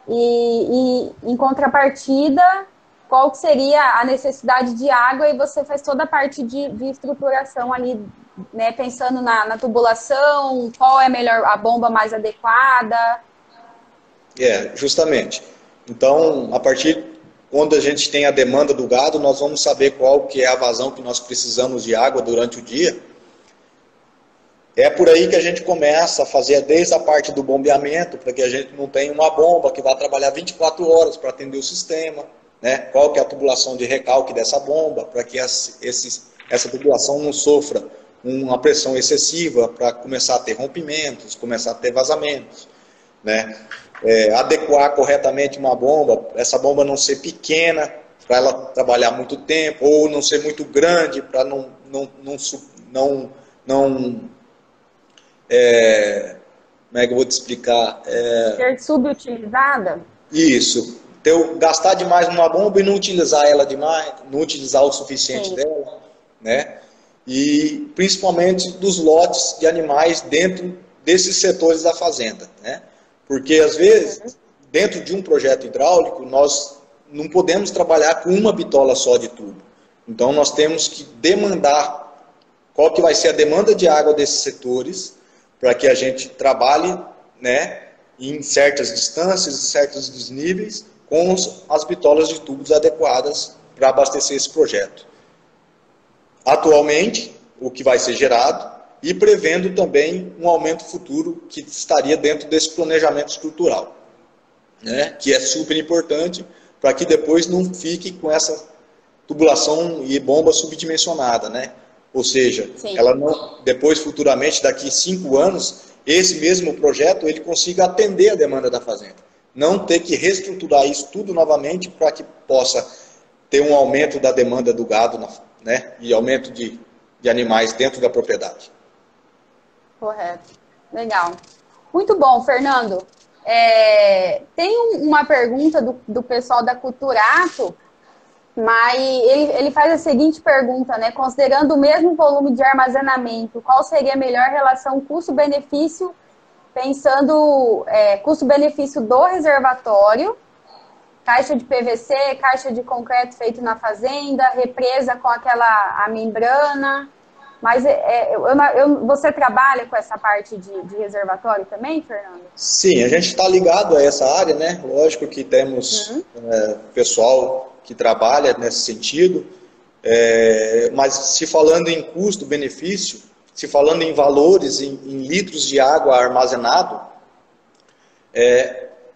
e em contrapartida, qual que seria a necessidade de água e você faz toda a parte de estruturação ali, né, pensando na tubulação, qual é melhor, a bomba mais adequada. Justamente. Então, a partir quando a gente tem a demanda do gado, nós vamos saber qual que é a vazão que nós precisamos de água durante o dia. É por aí que a gente começa a fazer desde a parte do bombeamento, para que a gente não tenha uma bomba que vai trabalhar 24 horas para atender o sistema, né? Qual que é a tubulação de recalque dessa bomba, para que essa tubulação não sofra uma pressão excessiva, para começar a ter rompimentos, começar a ter vazamentos, né? Adequar corretamente uma bomba, essa bomba não ser pequena, para ela trabalhar muito tempo, ou não ser muito grande, para não como é que eu vou te explicar? Ser subutilizada? Isso. Gastar demais numa bomba e não utilizar ela demais, não utilizar o suficiente dela, né? E principalmente dos lotes de animais dentro desses setores da fazenda, né? Porque, às vezes, dentro de um projeto hidráulico, nós não podemos trabalhar com uma bitola só de tubo. Então, nós temos que demandar qual que vai ser a demanda de água desses setores, para que a gente trabalhe, né, em certas distâncias, em certos desníveis, com as bitolas de tubos adequadas para abastecer esse projeto. Atualmente, o que vai ser gerado, e prevendo também um aumento futuro que estaria dentro desse planejamento estrutural, né? Que é super importante para que depois não fique com essa tubulação e bomba subdimensionada, né? Ou seja, ela não, depois futuramente, daqui 5 anos, esse mesmo projeto ele consiga atender a demanda da fazenda. Não ter que reestruturar isso tudo novamente para que possa ter um aumento da demanda do gado, né? E aumento de animais dentro da propriedade. Correto. Legal. Muito bom, Fernando. Tem uma pergunta do pessoal da Culturato, mas ele faz a seguinte pergunta, né? Considerando o mesmo volume de armazenamento, qual seria a melhor relação custo-benefício, pensando custo-benefício do reservatório, caixa de PVC, caixa de concreto feito na fazenda, represa com a membrana... Mas você trabalha com essa parte de reservatório também, Fernando? Sim, a gente está ligado a essa área, né? Lógico que temos pessoal que trabalha nesse sentido, mas se falando em custo-benefício, se falando em valores, em litros de água armazenado,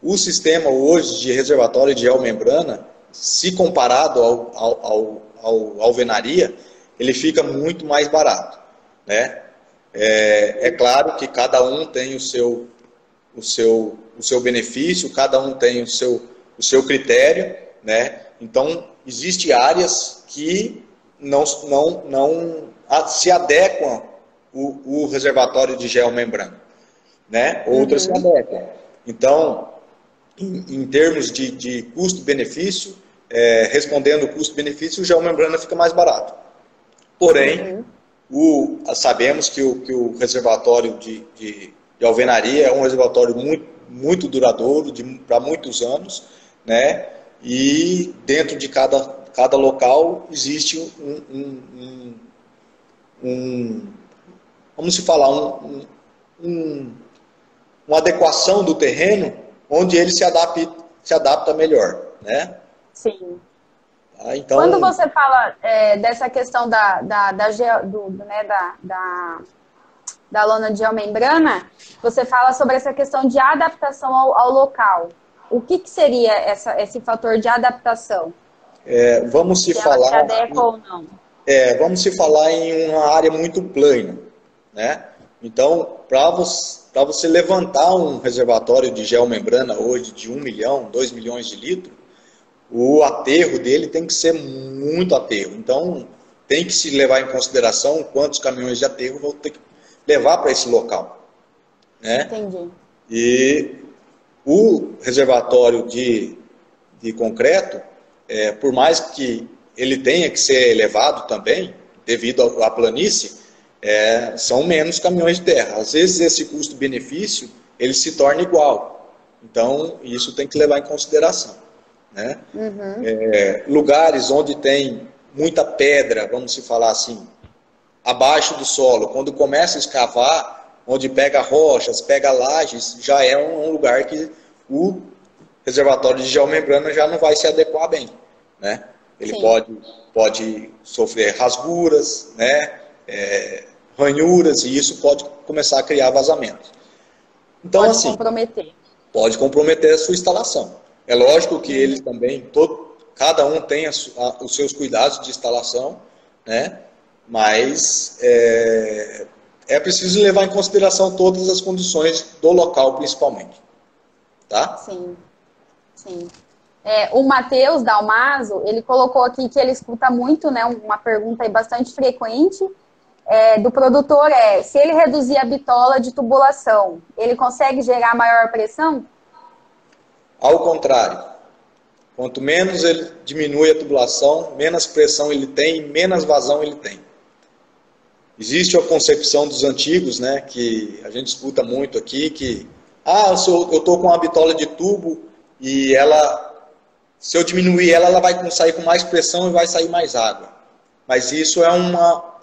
o sistema hoje de reservatório de geomembrana, se comparado ao alvenaria, ele fica muito mais barato, né? É claro que cada um tem o seu benefício, cada um tem o seu critério, né? Então, existem áreas que se adequam o reservatório de geomembrana, né? Outras se adequam. Então, em termos de custo-benefício, respondendo o custo-benefício, o geomembrana fica mais barato. Porém, sabemos que o reservatório de alvenaria é um reservatório muito duradouro, para muitos anos, né? E dentro de cada local existe vamos se falar, uma adequação do terreno onde ele se adapta melhor, né? Sim. Então, quando você fala dessa questão da lona de geomembrana, você fala sobre essa questão de adaptação ao local. O que seria esse fator de adaptação? Vamos se falar. Se adequa ou não? Vamos se falar em uma área muito plana, né? Então, para você levantar um reservatório de geomembrana hoje de 1 milhão, 2 milhões de litros, o aterro dele tem que ser muito aterro. Então, tem que se levar em consideração quantos caminhões de aterro vão ter que levar para esse local, né? Entendi. E o reservatório de concreto, por mais que ele tenha que ser elevado também, devido à planície, são menos caminhões de terra. Às vezes esse custo-benefício ele se torna igual. Então, isso tem que levar em consideração, né? Lugares onde tem muita pedra, vamos se falar assim, abaixo do solo, quando começa a escavar, onde pega rochas, pega lajes, já é um lugar que o reservatório de geomembrana já não vai se adequar bem, né? Ele pode sofrer rasguras, né? Ranhuras, e isso pode começar a criar vazamentos. Então, pode comprometer. Pode comprometer a sua instalação. É lógico que eles também, cada um tem os seus cuidados de instalação, né? Mas é preciso levar em consideração todas as condições do local, principalmente. Tá? Sim, sim. O Matheus Dalmaso, ele colocou aqui que ele escuta muito, né? Uma pergunta aí bastante frequente do produtor se ele reduzir a bitola de tubulação, ele consegue gerar maior pressão? Ao contrário. Quanto menos ele diminui a tubulação, menos pressão ele tem, menos vazão ele tem. Existe a concepção dos antigos, né, que a gente escuta muito aqui, que eu estou com uma bitola de tubo e se eu diminuir ela vai sair com mais pressão e vai sair mais água. Mas isso é uma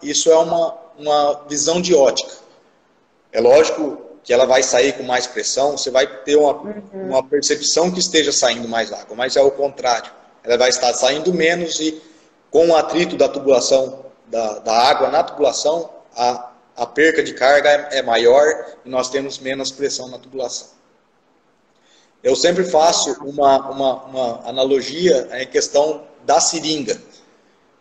visão de ótica. É lógico que ela vai sair com mais pressão, você vai ter uma percepção que esteja saindo mais água, mas é o contrário. Ela vai estar saindo menos e com o atrito da tubulação, da água na tubulação, a perca de carga é maior e nós temos menos pressão na tubulação. Eu sempre faço uma analogia em questão da seringa.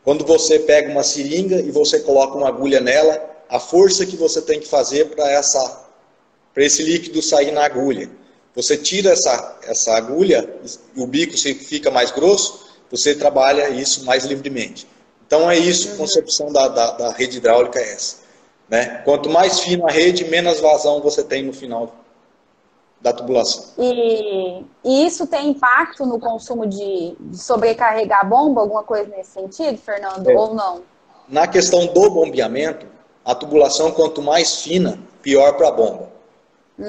Quando você pega uma seringa e você coloca uma agulha nela, a força que você tem que fazer para esse líquido sair na agulha. Você tira essa agulha, o bico fica mais grosso, você trabalha isso mais livremente. Então é isso, a concepção da rede hidráulica é essa, né? Quanto mais fina a rede, menos vazão você tem no final da tubulação. E isso tem impacto no consumo de sobrecarregar a bomba, alguma coisa nesse sentido, Fernando, ou não? Na questão do bombeamento, a tubulação quanto mais fina, pior para a bomba.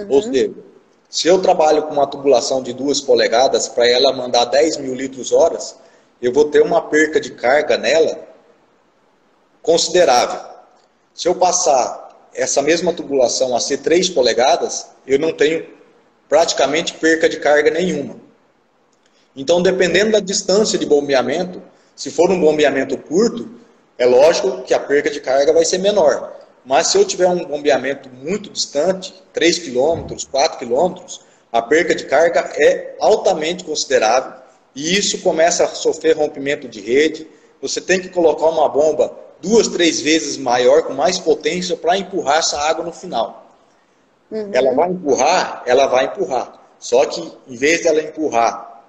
Ou seja, se eu trabalho com uma tubulação de 2 polegadas, para ela mandar 10 mil litros horas, eu vou ter uma perca de carga nela considerável. Se eu passar essa mesma tubulação a ser 3 polegadas, eu não tenho praticamente perca de carga nenhuma. Então, dependendo da distância de bombeamento, se for um bombeamento curto, é lógico que a perca de carga vai ser menor. Mas se eu tiver um bombeamento muito distante, 3 km, 4 km, a perca de carga é altamente considerável e isso começa a sofrer rompimento de rede. Você tem que colocar uma bomba 2, 3 vezes maior, com mais potência, para empurrar essa água no final. Ela vai empurrar. Só que, em vez dela empurrar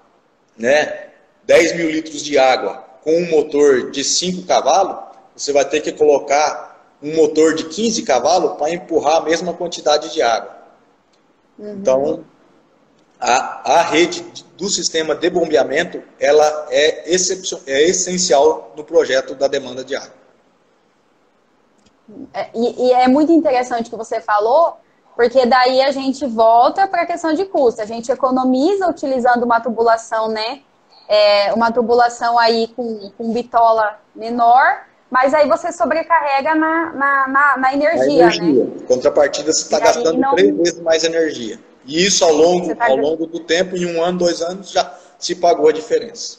10 mil litros de água com um motor de 5 cavalos, você vai ter que colocar um motor de 15 cavalos para empurrar a mesma quantidade de água. Então, a rede do sistema de bombeamento, ela é essencial no projeto da demanda de água. E é muito interessante o que você falou, porque daí a gente volta para a questão de custo. A gente economiza utilizando uma tubulação, né? Uma tubulação aí com bitola menor, mas aí você sobrecarrega na energia, né? Contrapartida, você está gastando 3 vezes mais energia. E isso ao longo do tempo, em 1 ano, 2 anos, já se pagou a diferença.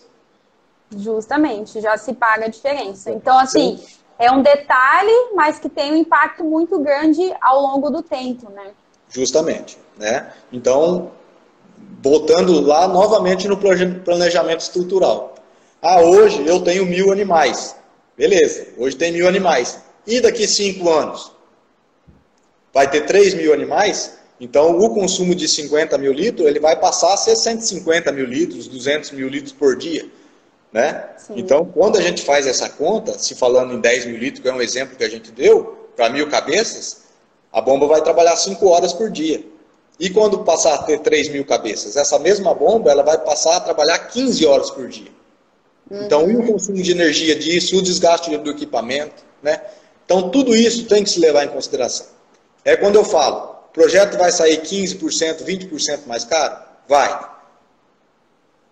Justamente, já se paga a diferença. Então, assim, é um detalhe, mas que tem um impacto muito grande ao longo do tempo, né? Justamente, né? Então, voltando lá novamente no planejamento estrutural. Hoje eu tenho 1.000 animais. Beleza, hoje tem 1.000 animais. E daqui 5 anos? Vai ter 3.000 animais? Então, o consumo de 50 mil litros, ele vai passar a ser 150 mil litros, 200 mil litros por dia. Né? Então, quando a gente faz essa conta, se falando em 10 mil litros, que é um exemplo que a gente deu, para 1.000 cabeças, a bomba vai trabalhar 5 horas por dia. E quando passar a ter 3.000 cabeças, essa mesma bomba ela vai passar a trabalhar 15 horas por dia. Então, e o consumo de energia disso, o desgaste do equipamento, né? Então, tudo isso tem que se levar em consideração. É quando eu falo, o projeto vai sair 15%, 20% mais caro? Vai.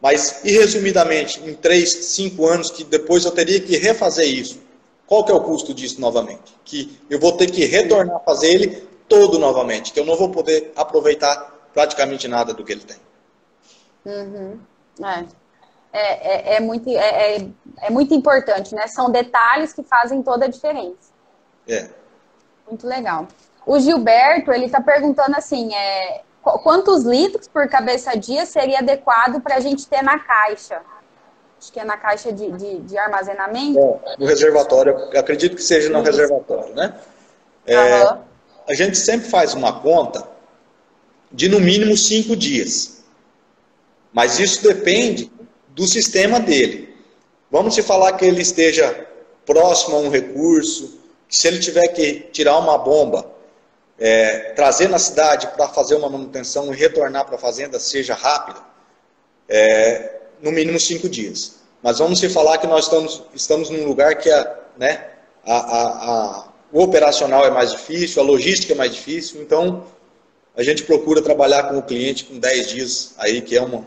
Mas, e resumidamente, em 3, 5 anos, que depois eu teria que refazer isso, qual que é o custo disso novamente? Que eu vou ter que retornar a fazer ele todo novamente, que eu não vou poder aproveitar praticamente nada do que ele tem. É muito importante, né? São detalhes que fazem toda a diferença. Muito legal. O Gilberto, ele está perguntando assim, quantos litros por cabeça-dia seria adequado para a gente ter na caixa? Acho que é na caixa de armazenamento. No reservatório, eu acredito que seja no reservatório, né? A gente sempre faz uma conta de no mínimo 5 dias. Mas isso depende do sistema dele. Vamos se falar que ele esteja próximo a um recurso, que se ele tiver que tirar uma bomba, trazer na cidade para fazer uma manutenção e retornar para a fazenda seja rápida, no mínimo 5 dias. Mas vamos se falar que nós estamos num lugar que o operacional é mais difícil, a logística é mais difícil, então a gente procura trabalhar com o cliente com 10 dias, aí, que é um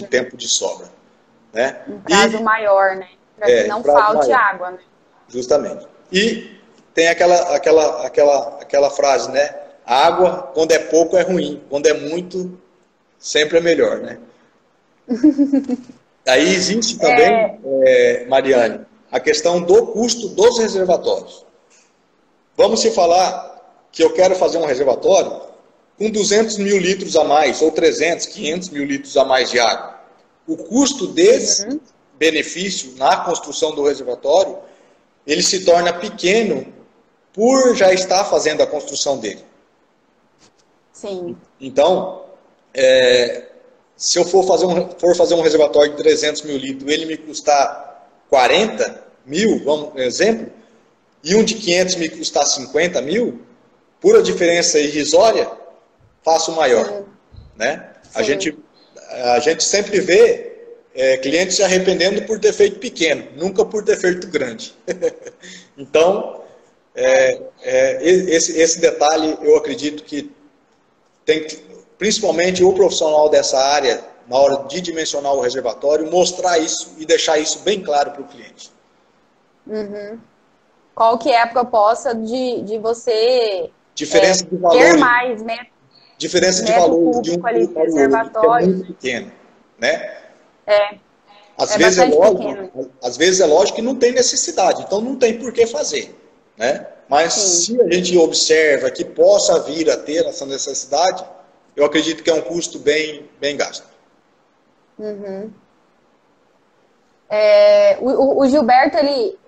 tempo de sobra. Né? Um prazo maior, né? Para que não falte água. Né? Justamente. E tem aquela frase, né? A água, quando é pouco, é ruim. Quando é muito, sempre é melhor, né? Aí existe também, Mariane, a questão do custo dos reservatórios. Vamos se falar que eu quero fazer um reservatório com 200 mil litros a mais, ou 300, 500 mil litros a mais de água. O custo desse benefício na construção do reservatório, ele se torna pequeno por já estar fazendo a construção dele. Sim. Então, se eu for fazer um reservatório de 300 mil litros, ele me custar 40 mil, vamos um exemplo, e um de 500 me custar 50 mil, por a diferença irrisória, faço maior. Né? A gente sempre vê clientes se arrependendo por ter feito pequeno, nunca por ter feito grande. Então, esse detalhe eu acredito que tem que, principalmente o profissional dessa área, na hora de dimensionar o reservatório, mostrar isso e deixar isso bem claro para o cliente. Qual que é a proposta de você diferença de valor, ter mais diferença de valor de um para o outro é muito pequeno, né? Às vezes é lógico que não tem necessidade, então não tem por que fazer, né? Mas se a gente observa que possa vir a ter essa necessidade, eu acredito que é um custo bem gasto. O Gilberto,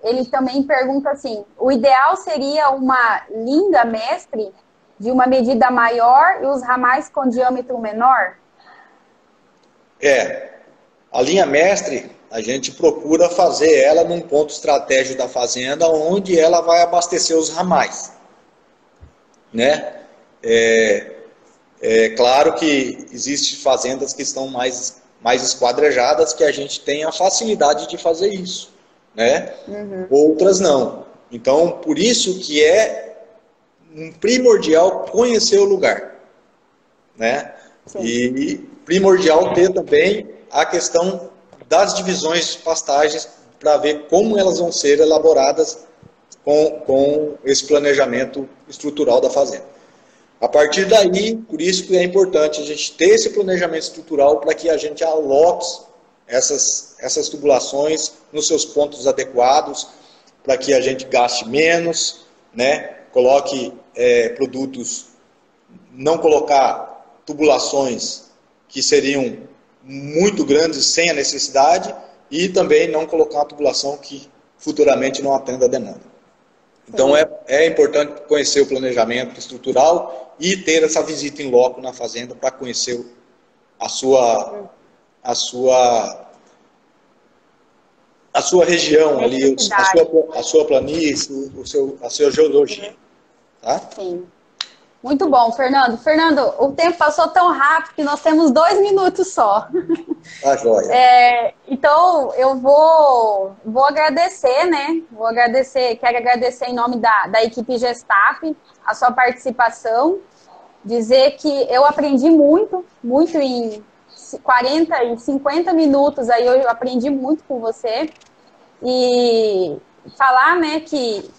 ele também pergunta assim, o ideal seria uma linga mestre de uma medida maior e os ramais com diâmetro menor? A linha mestre, a gente procura fazer ela num ponto estratégico da fazenda, onde ela vai abastecer os ramais, né? É claro que existem fazendas que estão mais esquadrejadas, que a gente tem a facilidade de fazer isso, né? Uhum. Outras não. Então, por isso que é primordial conhecer o lugar, né? Sim. E primordial ter também a questão das divisões de pastagens para ver como elas vão ser elaboradas com esse planejamento estrutural da fazenda. A partir daí, por isso que é importante a gente ter esse planejamento estrutural para que a gente aloque essas tubulações nos seus pontos adequados, para que a gente gaste menos, né? Coloque produtos, não colocar tubulações que seriam muito grandes sem a necessidade e também não colocar uma tubulação que futuramente não atenda a demanda. Então é importante conhecer o planejamento estrutural e ter essa visita em loco na fazenda para conhecer a sua região ali, a sua planície, a sua geologia. Tá? Sim. Muito bom, Fernando. Fernando, o tempo passou tão rápido que nós temos 2 minutos só. Tá joia. Então, eu vou agradecer, né? Quero agradecer em nome da equipe Gestap a sua participação. Dizer que eu aprendi muito em 40 e 50 minutos aí, eu aprendi muito com você. E falar, né, que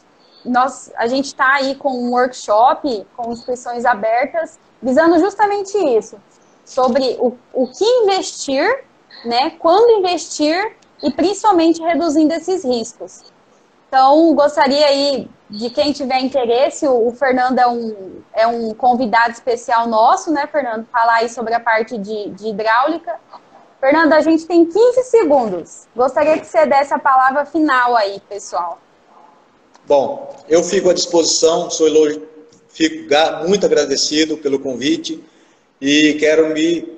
a gente está aí com um workshop, com inscrições abertas, visando justamente isso, sobre o que investir, né, quando investir e principalmente reduzindo esses riscos. Então, gostaria aí de quem tiver interesse, o Fernando é um convidado especial nosso, né, Fernando, falar aí sobre a parte de hidráulica. Fernando, a gente tem 15 segundos. Gostaria que você desse a palavra final aí, pessoal. Bom, eu fico à disposição, fico muito agradecido pelo convite e quero me